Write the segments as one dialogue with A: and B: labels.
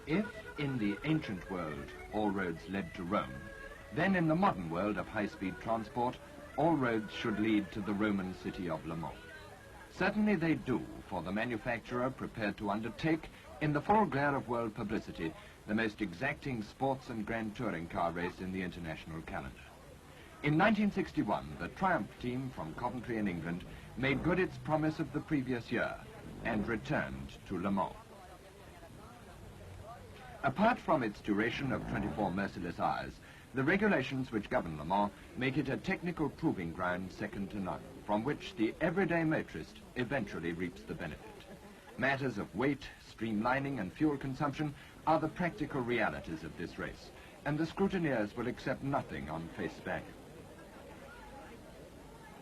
A: If, in the ancient world, all roads led to Rome, then in the modern world of high-speed transport, all roads should lead to the Roman city of Le Mans. Certainly they do, for the manufacturer prepared to undertake, in the full glare of world publicity, the most exacting sports and grand touring car race in the international calendar. In 1961, the Triumph team from Coventry in England made good its promise of the previous year and returned to Le Mans. Apart from its duration of 24 merciless hours, the regulations which govern Le Mans make it a technical proving ground second to none, from which the everyday motorist eventually reaps the benefit. Matters of weight, streamlining and fuel consumption are the practical realities of this race, and the scrutineers will accept nothing on face value.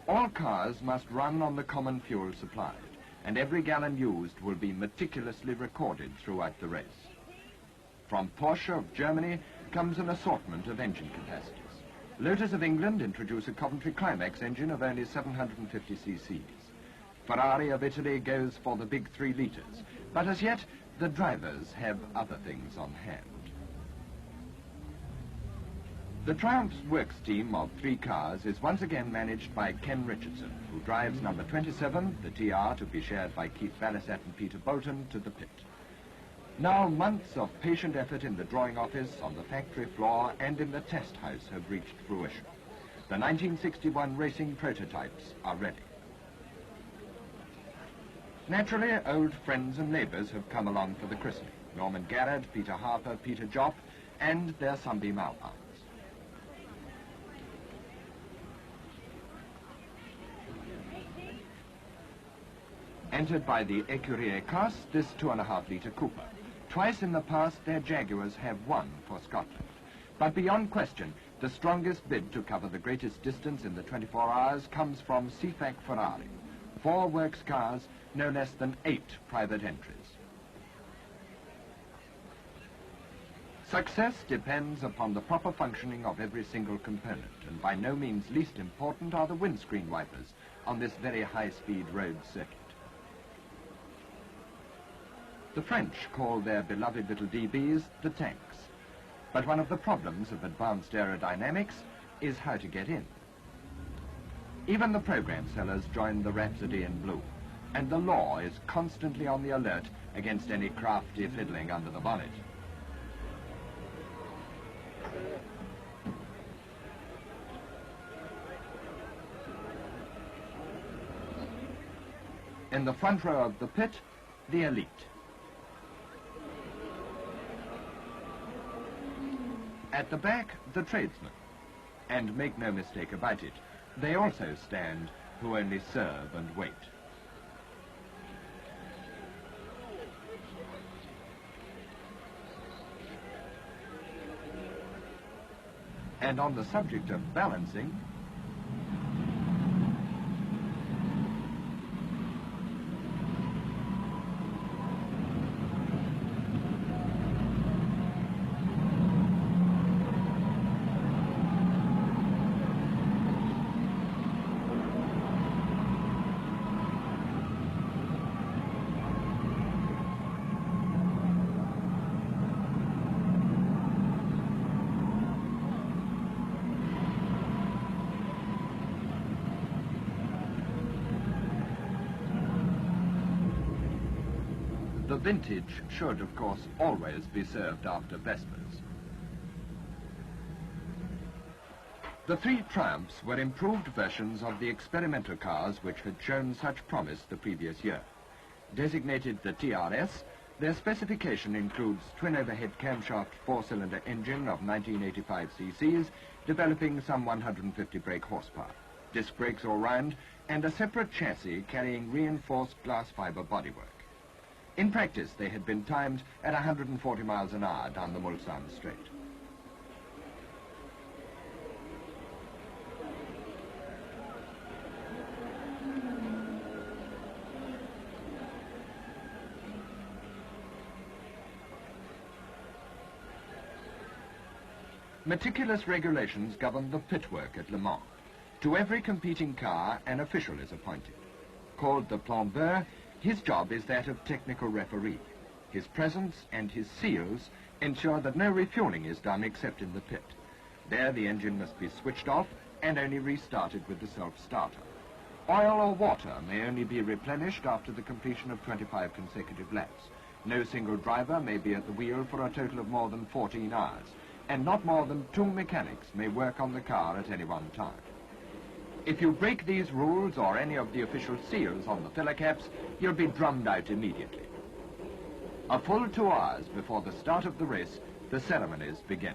A: All cars must run on the common fuel supplied, and every gallon used will be meticulously recorded throughout the race. From Porsche of Germany comes an assortment of engine capacities. Lotus of England introduce a Coventry Climax engine of only 750 cc's. Ferrari of Italy goes for the big 3 litres, but as yet the drivers have other things on hand. The Triumph's works team of 3 cars is once again managed by Ken Richardson, who drives number 27, the TR, to be shared by Keith Balasat and Peter Bolton, to the pit. Now months of patient effort in the drawing office, on the factory floor and in the test house have reached fruition. The 1961 racing prototypes are ready. Naturally, old friends and neighbours have come along for the christening. Norman Garrett, Peter Harper, Peter Jopp and their Sunbeam Alpines. Entered by the Écurie class, this 2.5-litre Cooper. Twice in the past, their Jaguars have won for Scotland. But beyond question, the strongest bid to cover the greatest distance in the 24 hours comes from CFAC Ferrari. 4 works cars, no less than 8 private entries. Success depends upon the proper functioning of every single component, and by no means least important are the windscreen wipers on this very high-speed road circuit. The French call their beloved little DBs the tanks. But one of the problems of advanced aerodynamics is how to get in. Even the program sellers join the rhapsody in blue, and the law is constantly on the alert against any crafty fiddling under the bonnet. In the front row of the pit, the elite. At the back, the tradesmen. And make no mistake about it, they also stand who only serve and wait. And on the subject of balancing, The vintage should, of course, always be served after Vespers. The three Triumphs were improved versions of the experimental cars which had shown such promise the previous year. Designated the TRS, their specification includes twin overhead camshaft four-cylinder engine of 1985 cc's, developing some 150 brake horsepower, disc brakes all round, and a separate chassis carrying reinforced glass fiber bodywork. In practice, they had been timed at 140 miles an hour down the Mulsanne Strait. Meticulous regulations govern the pit work at Le Mans. To every competing car, an official is appointed. Called the plambeur, his job is that of technical referee. His presence and his seals ensure that no refueling is done except in the pit. There the engine must be switched off and only restarted with the self-starter. Oil or water may only be replenished after the completion of 25 consecutive laps. No single driver may be at the wheel for a total of more than 14 hours, and not more than 2 mechanics may work on the car at any one time. If you break these rules or any of the official seals on the filler caps, you'll be drummed out immediately. A full 2 hours before the start of the race, the ceremonies begin.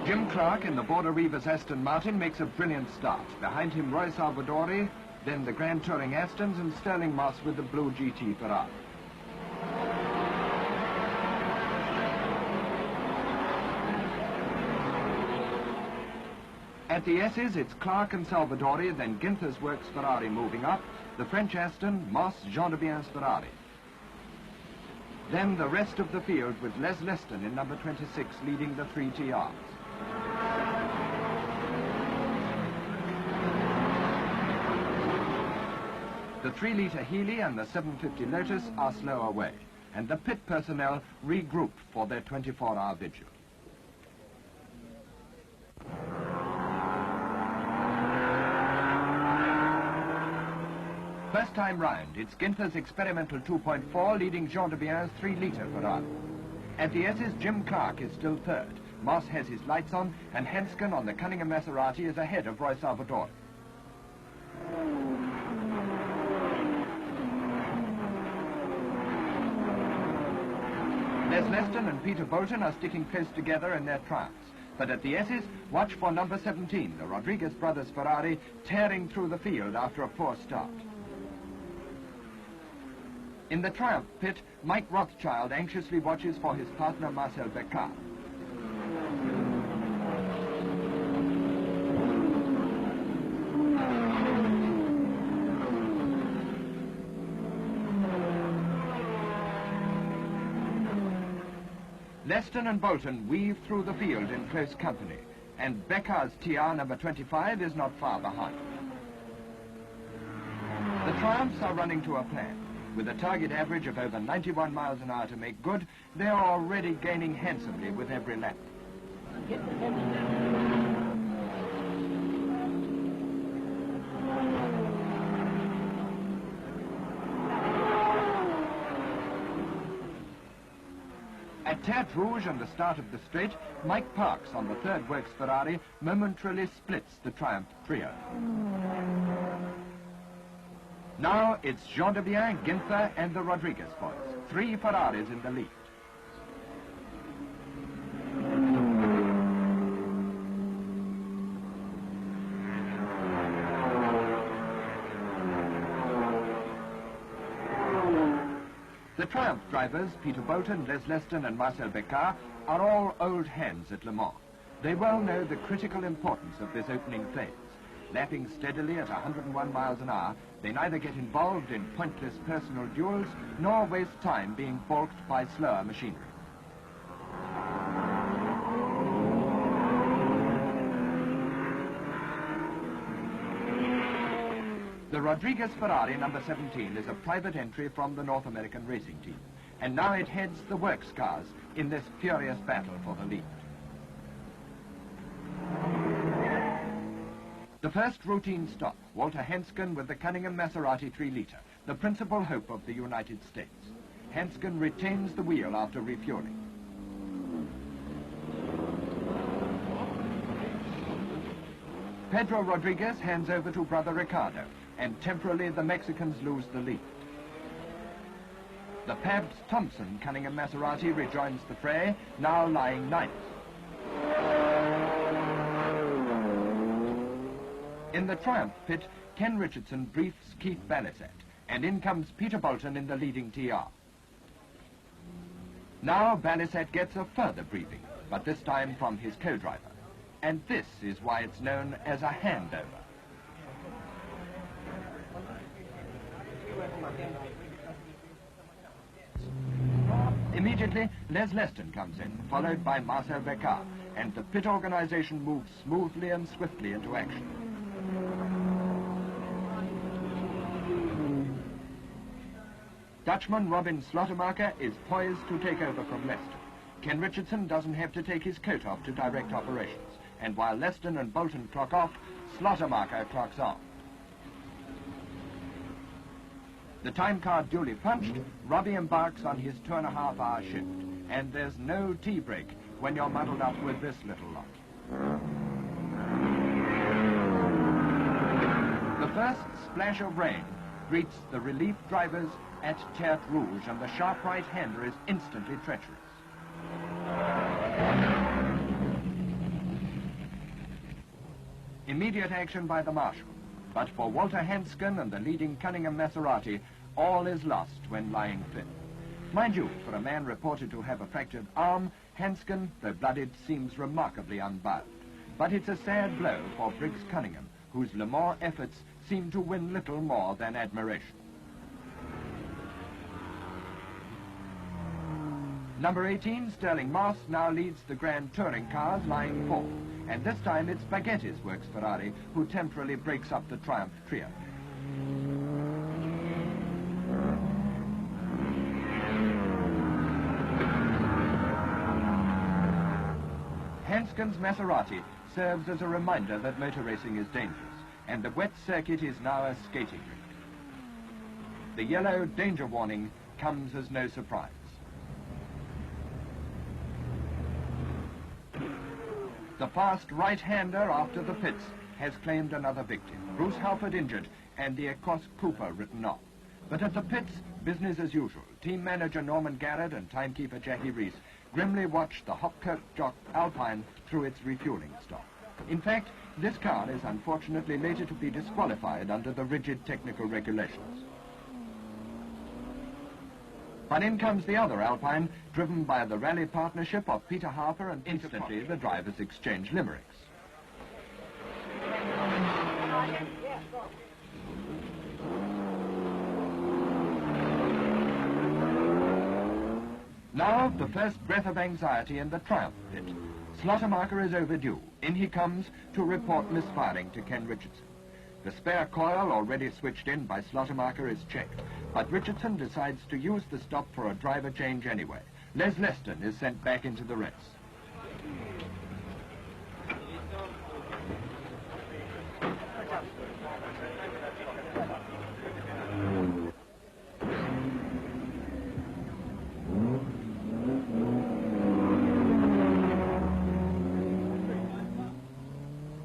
A: Jim Clark in the Border Reivers Aston Martin makes a brilliant start. Behind him, Roy Salvadori, then the Grand Touring Astons, and Sterling Moss with the blue GT Ferrari. At the S's, it's Clark and Salvadori, then Ginther's Works Ferrari moving up, the French Aston, Moss, Jean de Bien's Ferrari. Then the rest of the field with Les Leston in number 26 leading the 3 TRs. The 3-litre Healey and the 750 Lotus are slow away, and the pit personnel regroup for their 24-hour vigil. First time round, it's Ginther's experimental 2.4 leading Jean de Bien's 3-litre Ferrari. At the S's, Jim Clark is still third. Moss has his lights on, and Hanscon on the Cunningham Maserati is ahead of Roy Salvador. Les Leston and Peter Bolton are sticking close together in their Triumphs. But at the S's, watch for number 17, the Rodriguez brothers Ferrari, tearing through the field after a poor start. In the Triumph pit, Mike Rothschild anxiously watches for his partner Marcel Beccard. Leston and Bolton weave through the field in close company, and Becker's TR number 25 is not far behind. The Triumphs are running to a plan. With a target average of over 91 miles an hour to make good, they are already gaining handsomely with every lap. At Tertre Rouge and the start of the straight, Mike Parks on the third works Ferrari momentarily splits the Triumph trio. Now it's Jean de Bien, Ginther and the Rodriguez boys. 3 Ferraris in the lead. The Triumph drivers, Peter Bolton, Les Leston and Marcel Beccar, are all old hands at Le Mans. They well know the critical importance of this opening phase. Lapping steadily at 101 miles an hour, they neither get involved in pointless personal duels nor waste time being balked by slower machinery. The Rodriguez Ferrari number 17 is a private entry from the North American racing team, and now it heads the works cars in this furious battle for the lead. The first routine stop, Walter Hansken with the Cunningham Maserati 3-litre, the principal hope of the United States. Hansken retains the wheel after refueling. Pedro Rodriguez hands over to brother Ricardo, and temporarily the Mexicans lose the lead. The Pabst Thompson Cunningham Maserati rejoins the fray, now lying 9th. In the Triumph pit, Ken Richardson briefs Keith Balasat, and in comes Peter Bolton in the leading TR. Now Balasat gets a further briefing, but this time from his co-driver. And this is why it's known as a handover. Immediately, Les Leston comes in, followed by Marcel Beccar, and the pit organization moves smoothly and swiftly into action. Dutchman Robin Slottermacher is poised to take over from Leston. Ken Richardson doesn't have to take his coat off to direct operations, and while Leston and Bolton clock off, Slottermacher clocks on. The time card duly punched, Robbie embarks on his 2.5-hour shift, and there's no tea break when you're muddled up with this little lot. The first splash of rain greets the relief drivers at Tertre Rouge, and the sharp right-hander is instantly treacherous. Immediate action by the marshal, but for Walter Hansken and the leading Cunningham Maserati, all is lost when lying 5th. Mind you, for a man reported to have a fractured arm, Hansken, though blooded, seems remarkably unbound. But it's a sad blow for Briggs Cunningham, whose Le Mans efforts seem to win little more than admiration. Number 18, Sterling Moss, now leads the Grand Touring cars, lying 4th. And this time it's Baghetti's works Ferrari who temporarily breaks up the Triumph trio. Hansken's Maserati serves as a reminder that motor racing is dangerous, and the wet circuit is now a skating rink. The yellow danger warning comes as no surprise. The fast right-hander after the pits has claimed another victim. Bruce Halford injured and the Ecos Cooper written off. But at the pits, business as usual. Team manager Norman Garrett and timekeeper Jackie Reese grimly watch the Hopkirk Jock Alpine through its refueling stop. In fact, this car is unfortunately later to be disqualified under the rigid technical regulations. But in comes the other Alpine, driven by the rally partnership of Peter Harper, and instantly the drivers exchange limericks. Now, the first breath of anxiety in the Triumph pit. Slaughtermarker is overdue. In he comes to report misfiring to Ken Richardson. The spare coil, already switched in by Slaughtermarker, is checked, but Richardson decides to use the stop for a driver change anyway. Les Leston is sent back into the race.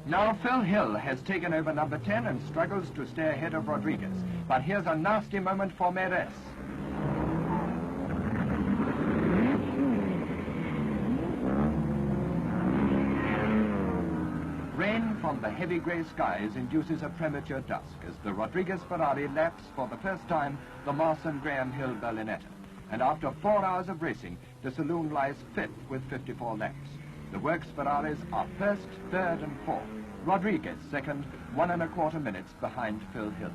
A: Now Phil Hill has taken over number 10 and struggles to stay ahead of Rodriguez. But here's a nasty moment for Meres. Rain from the heavy grey skies induces a premature dusk as the Rodriguez Ferrari laps for the first time the Moss and Graham Hill Berlinetta. And after 4 hours of racing, the saloon lies fifth with 54 laps. The Works Ferraris are first, third and fourth. Rodriguez second, 1 1/4 minutes behind Phil Hill.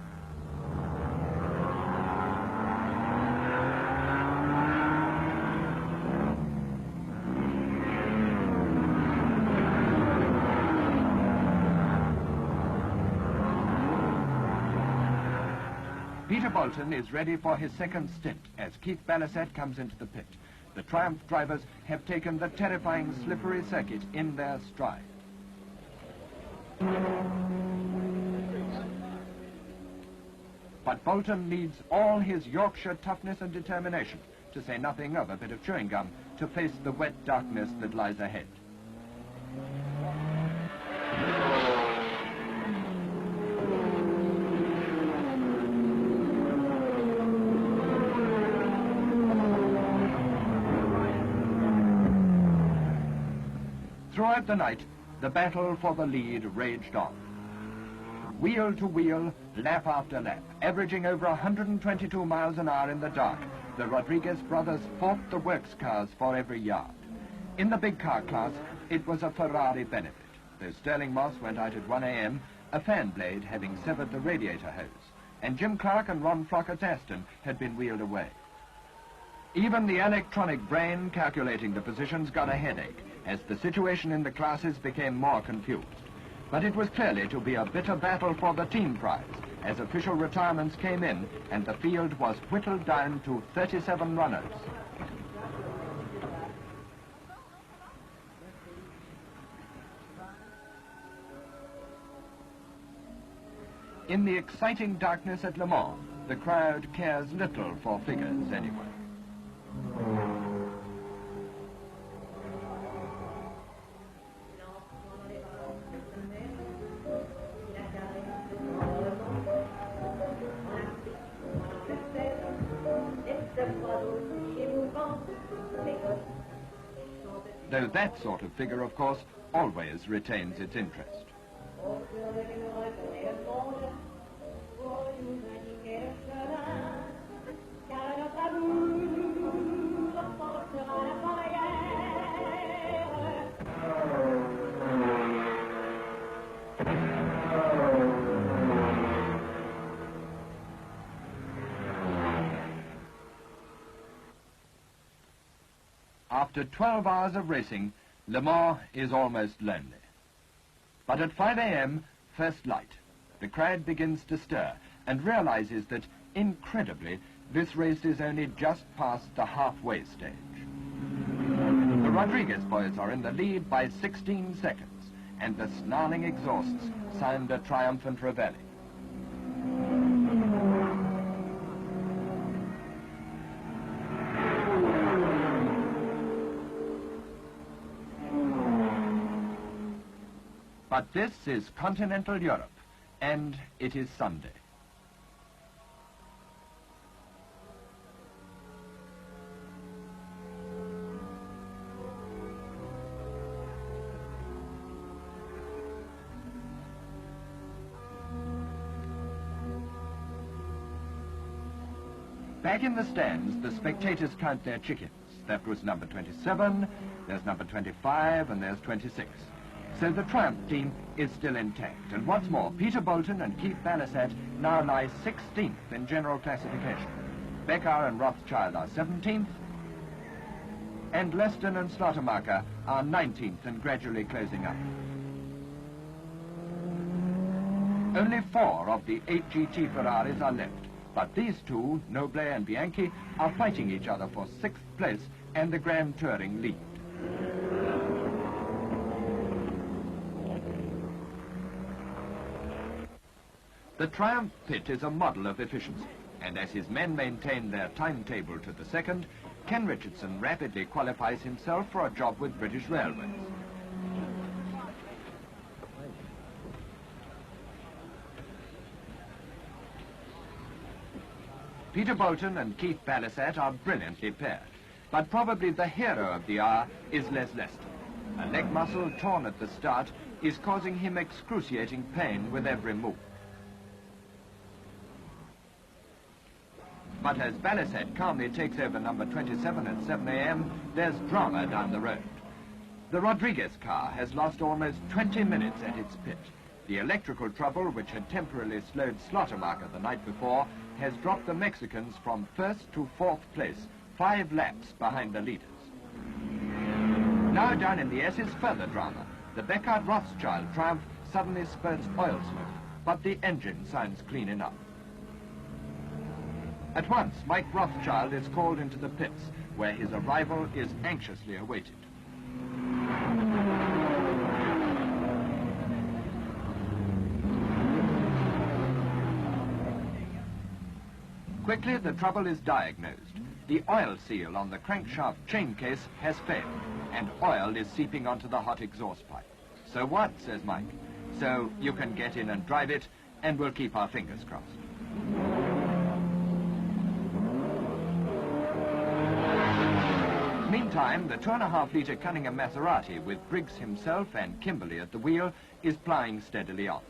A: Peter Bolton is ready for his second stint as Keith Balasat comes into the pit. The Triumph drivers have taken the terrifying slippery circuit in their stride. But Bolton needs all his Yorkshire toughness and determination, to say nothing of a bit of chewing gum, to face the wet darkness that lies ahead. Throughout the night, the battle for the lead raged on. Wheel to wheel, lap after lap, averaging over 122 miles an hour in the dark, the Rodriguez brothers fought the works cars for every yard. In the big car class, it was a Ferrari benefit, though Sterling Moss went out at 1 a.m., a fan blade having severed the radiator hose, and Jim Clark and Ron Flockett's Aston had been wheeled away. Even the electronic brain calculating the positions got a headache, as the situation in the classes became more confused. But it was clearly to be a bitter battle for the team prize, as official retirements came in and the field was whittled down to 37 runners. In the exciting darkness at Le Mans, the crowd cares little for figures anyway. Though that sort of figure, of course, always retains its interest. After 12 hours of racing, Le Mans is almost lonely. But at 5 a.m., first light, the crowd begins to stir and realizes that, incredibly, this race is only just past the halfway stage. The Rodriguez boys are in the lead by 16 seconds, and the snarling exhausts sound a triumphant reveille. But this is continental Europe, and it is Sunday. Back in the stands, the spectators count their chickens. That was number 27, there's number 25, and there's 26. So the Triumph team is still intact. And what's more, Peter Bolton and Keith Balasat now lie 16th in general classification. Becker and Rothschild are 17th. and Leston and Slaughtermarker are 19th and gradually closing up. Only 4 of the 8 GT Ferraris are left, but these two, Noble and Bianchi, are fighting each other for 6th place and the Grand Touring lead. The Triumph pit is a model of efficiency, and as his men maintain their timetable to the second, Ken Richardson rapidly qualifies himself for a job with British Railways. Peter Bolton and Keith Balasat are brilliantly paired, but probably the hero of the hour is Les Leston. A leg muscle torn at the start is causing him excruciating pain with every move. But as Balasat calmly takes over number 27 at 7 a.m., there's drama down the road. The Rodriguez car has lost almost 20 minutes at its pit. The electrical trouble, which had temporarily slowed Slaughtermarker the night before, has dropped the Mexicans from 1st to 4th place, 5 laps behind the leaders. Now down in the S is further drama. The Beckard-Rothschild Triumph suddenly spurts oil smoke, but the engine sounds clean enough. At once, Mike Rothschild is called into the pits, where his arrival is anxiously awaited. Quickly, the trouble is diagnosed. The oil seal on the crankshaft chain case has failed, and oil is seeping onto the hot exhaust pipe. So what, says Mike. So you can get in and drive it, and we'll keep our fingers crossed. Meantime, the 2.5-litre Cunningham Maserati, with Briggs himself and Kimberley at the wheel, is plying steadily on.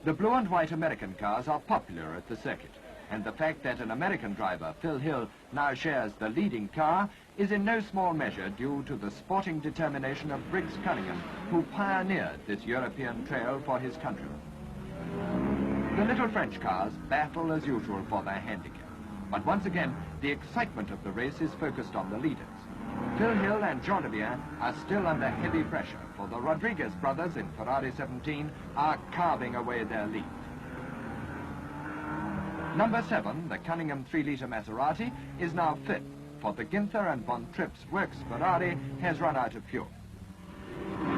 A: The blue and white American cars are popular at the circuit, and the fact that an American driver, Phil Hill, now shares the leading car is in no small measure due to the sporting determination of Briggs Cunningham, who pioneered this European trail for his countrymen. The little French cars battle as usual for their handicap, but once again, the excitement of the race is focused on the leaders. Phil Hill and Jean de Bien are still under heavy pressure, for the Rodriguez brothers in Ferrari 17 are carving away their lead. Number 7, the Cunningham 3-litre Maserati, is now 5th, for the Ginther and Von Tripp's Works Ferrari has run out of fuel.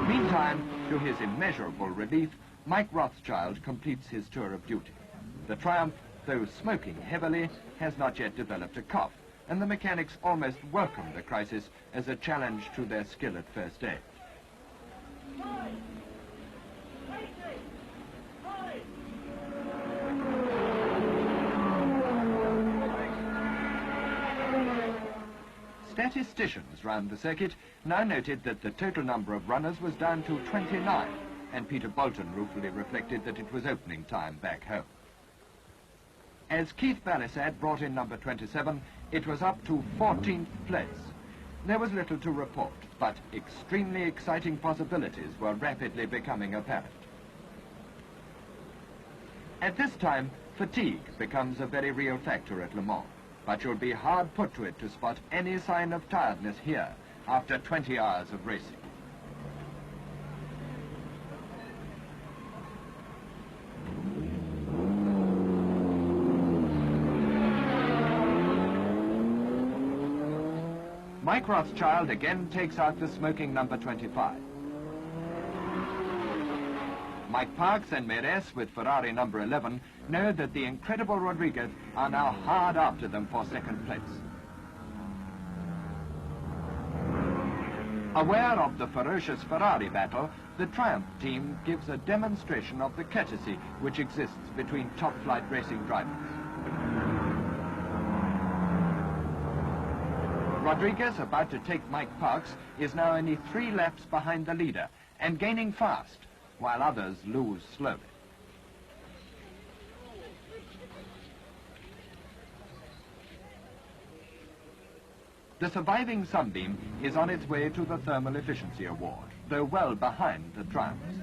A: Meantime, to his immeasurable relief, Mike Rothschild completes his tour of duty. The Triumph, though smoking heavily, has not yet developed a cough, and the mechanics almost welcome the crisis as a challenge to their skill at first aid. Statisticians round the circuit now noted that the total number of runners was down to 29, and Peter Bolton ruefully reflected that it was opening time back home. As Keith Balasat brought in number 27, it was up to 14th place. There was little to report, but extremely exciting possibilities were rapidly becoming apparent. At this time, fatigue becomes a very real factor at Le Mans, but you'll be hard put to it to spot any sign of tiredness here after 20 hours of racing. Mike Rothschild again takes out the smoking number 25. Mike Parks and Meirelles with Ferrari number 11 know that the incredible Rodriguez are now hard after them for second place. Aware of the ferocious Ferrari battle, the Triumph team gives a demonstration of the courtesy which exists between top-flight racing drivers. Rodriguez, about to take Mike Parks, is now only 3 laps behind the leader and gaining fast, while others lose slowly. The surviving Sunbeam is on its way to the Thermal Efficiency Award, though well behind the Triumphs.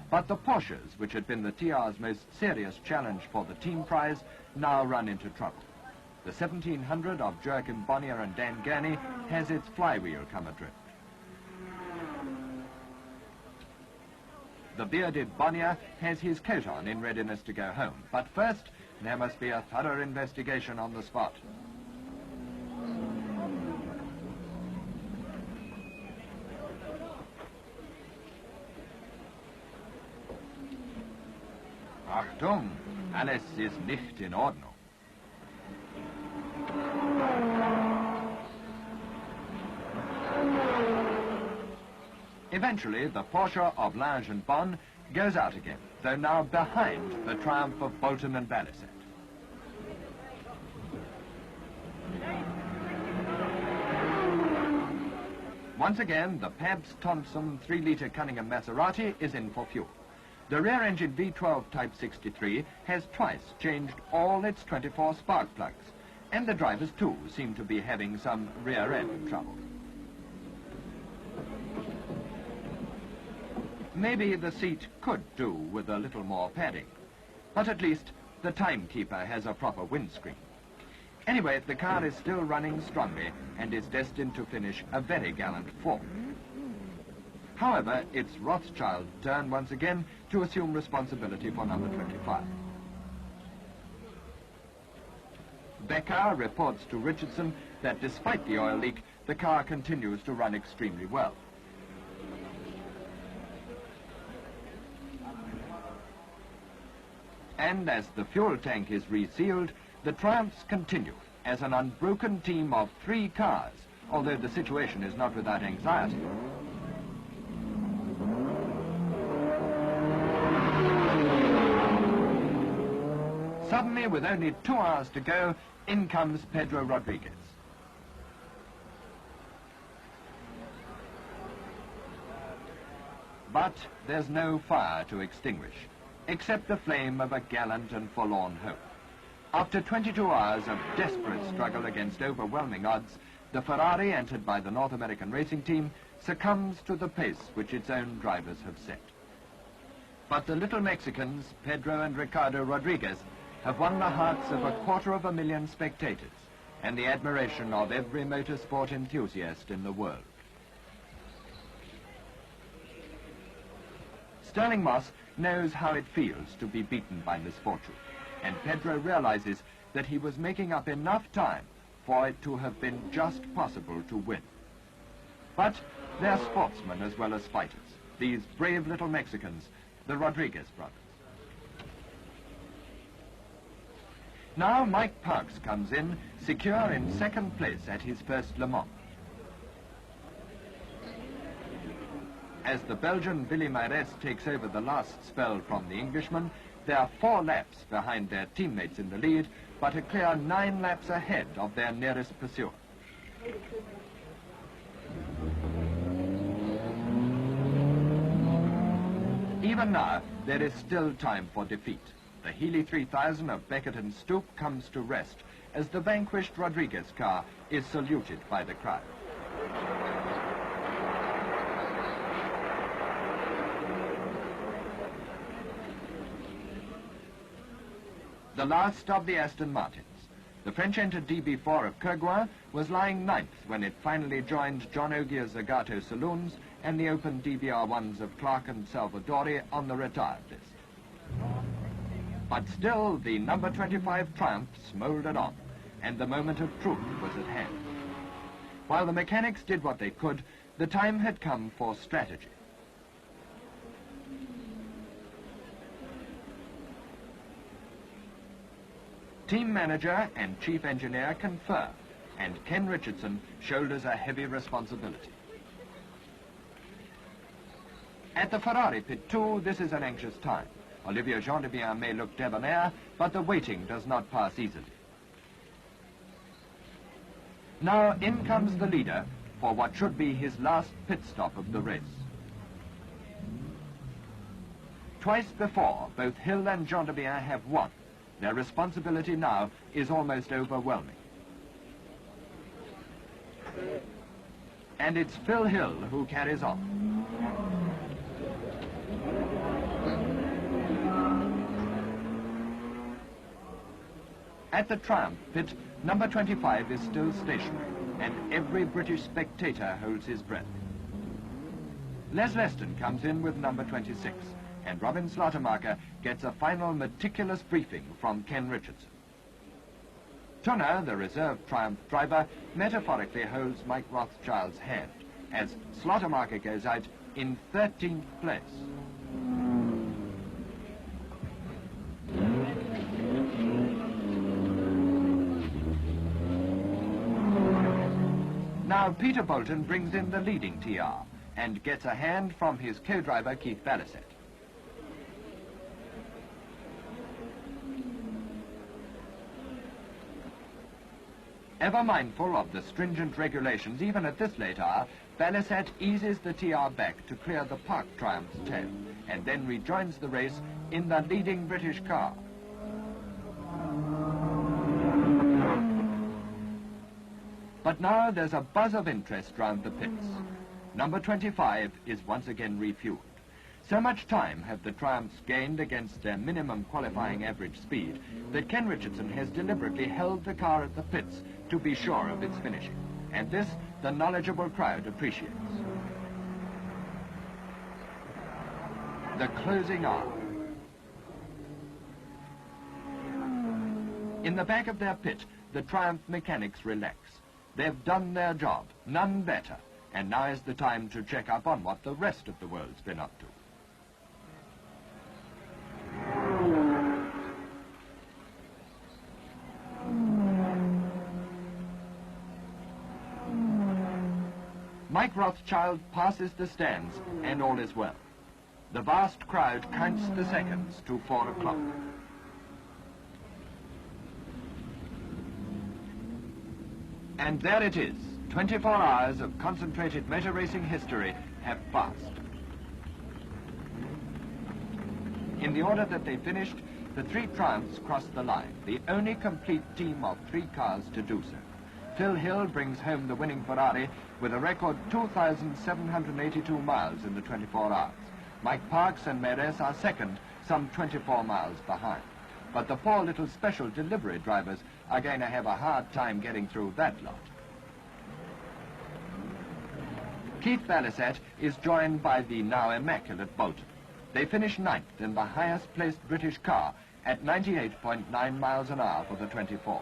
A: But the Porsches, which had been the TR's most serious challenge for the team prize, now run into trouble. The 1700 of Joachim Bonnier and Dan Gurney has its flywheel come adrift. The bearded Bonnier has his coat on in readiness to go home, but first there must be a thorough investigation on the spot. Achtung, alles ist nicht in Ordnung. Eventually, the Porsche of Lange and Bonn goes out again, though now behind the triumph of Bolton and Balisette. Once again, the Pabst Thompson 3-litre Cunningham Maserati is in for fuel. The rear-engine V12 Type 63 has twice changed all its 24 spark plugs, and the drivers too seem to be having some rear-end trouble. Maybe the seat could do with a little more padding, but at least the timekeeper has a proper windscreen. Anyway, the car is still running strongly and is destined to finish a very gallant fourth. However, it's Rothschild's turn once again to assume responsibility for number 25. Becker reports to Richardson that despite the oil leak, the car continues to run extremely well. And as the fuel tank is resealed, the triumphs continue as an unbroken team of 3 cars, although the situation is not without anxiety. Suddenly, with only 2 hours to go, in comes Pedro Rodriguez. But there's no fire to extinguish, except the flame of a gallant and forlorn hope. After 22 hours of desperate struggle against overwhelming odds, the Ferrari, entered by the North American racing team, succumbs to the pace which its own drivers have set. But the little Mexicans, Pedro and Ricardo Rodriguez, have won the hearts of 250,000 spectators and the admiration of every motorsport enthusiast in the world. Sterling Moss knows how it feels to be beaten by misfortune, and Pedro realizes that he was making up enough time for it to have been just possible to win. But they're sportsmen as well as fighters, these brave little Mexicans, the Rodriguez brothers. Now Mike Parks comes in, secure in 2nd place at his first Le Mans. As the Belgian Billy Maires takes over the last spell from the Englishman, they are 4 laps behind their teammates in the lead, but a clear 9 laps ahead of their nearest pursuer. Even now, there is still time for defeat. The Healy 3000 of Beckett and Stoop comes to rest as the vanquished Rodriguez car is saluted by the crowd. The last of the Aston Martins. The French-entered DB4 of Kerguin was lying 9th when it finally joined John Ogier's Zagato Saloons and the open DBR1s of Clark and Salvadori on the retired list. But still, the number 25 triumph smouldered on, and the moment of truth was at hand. While the mechanics did what they could, the time had come for strategy. Team manager and chief engineer confer, and Ken Richardson shoulders a heavy responsibility. At the Ferrari pit too, this is an anxious time. Olivier Gendebien may look debonair, but the waiting does not pass easily. Now in comes the leader for what should be his last pit stop of the race. Twice before, both Hill and Gendebien have won. Their responsibility now is almost overwhelming. And it's Phil Hill who carries on. At the Triumph pit, number 25 is still stationary, and every British spectator holds his breath. Les Leston comes in with number 26, and Robin Slaughtermarker gets a final meticulous briefing from Ken Richardson. Tunner, the reserve Triumph driver, metaphorically holds Mike Rothschild's hand as Slaughtermarker goes out in 13th place. Now Peter Bolton brings in the leading TR and gets a hand from his co-driver Keith Ballaset. Ever mindful of the stringent regulations even at this late hour, Ballaset eases the TR back to clear the Park Triumph's tail and then rejoins the race in the leading British car. But now there's a buzz of interest round the pits. Number 25 is once again refueled. So much time have the Triumphs gained against their minimum qualifying average speed that Ken Richardson has deliberately held the car at the pits to be sure of its finishing. And this the knowledgeable crowd appreciates. The closing hour. In the back of their pit, the Triumph mechanics relax. They've done their job, none better, and now is the time to check up on what the rest of the world's been up to. Mike Rothschild passes the stands, and all is well. The vast crowd counts the seconds to 4 o'clock. And there it is. 24 hours of concentrated motor racing history have passed. In the order that they finished, the 3 Triumphs crossed the line, the only complete team of 3 cars to do so. Phil Hill brings home the winning Ferrari with a record 2,782 miles in the 24 hours. Mike Parks and Meres are second, some 24 miles behind. But the 4 little special delivery drivers are going to have a hard time getting through that lot. Keith Ballaset is joined by the now immaculate Bolton. They finish 9th in the highest placed British car at 98.9 miles an hour for the 24.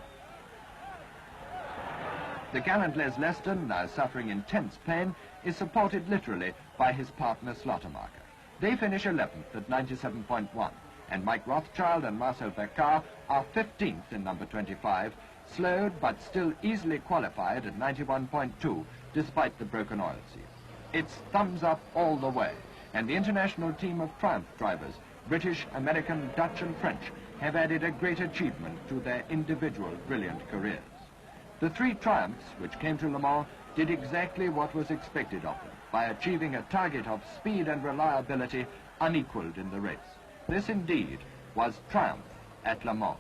A: The gallant Les Leston, now suffering intense pain, is supported literally by his partner Slaughtermarker. They finish 11th at 97.1, and Mike Rothschild and Marcel Beccard are 15th in number 25, slowed but still easily qualified at 91.2, despite the broken oil seal. It's thumbs up all the way, and the international team of Triumph drivers, British, American, Dutch and French, have added a great achievement to their individual brilliant careers. The 3 Triumphs, which came to Le Mans, did exactly what was expected of them, by achieving a target of speed and reliability unequaled in the race. This indeed was Triumph at Le Mans.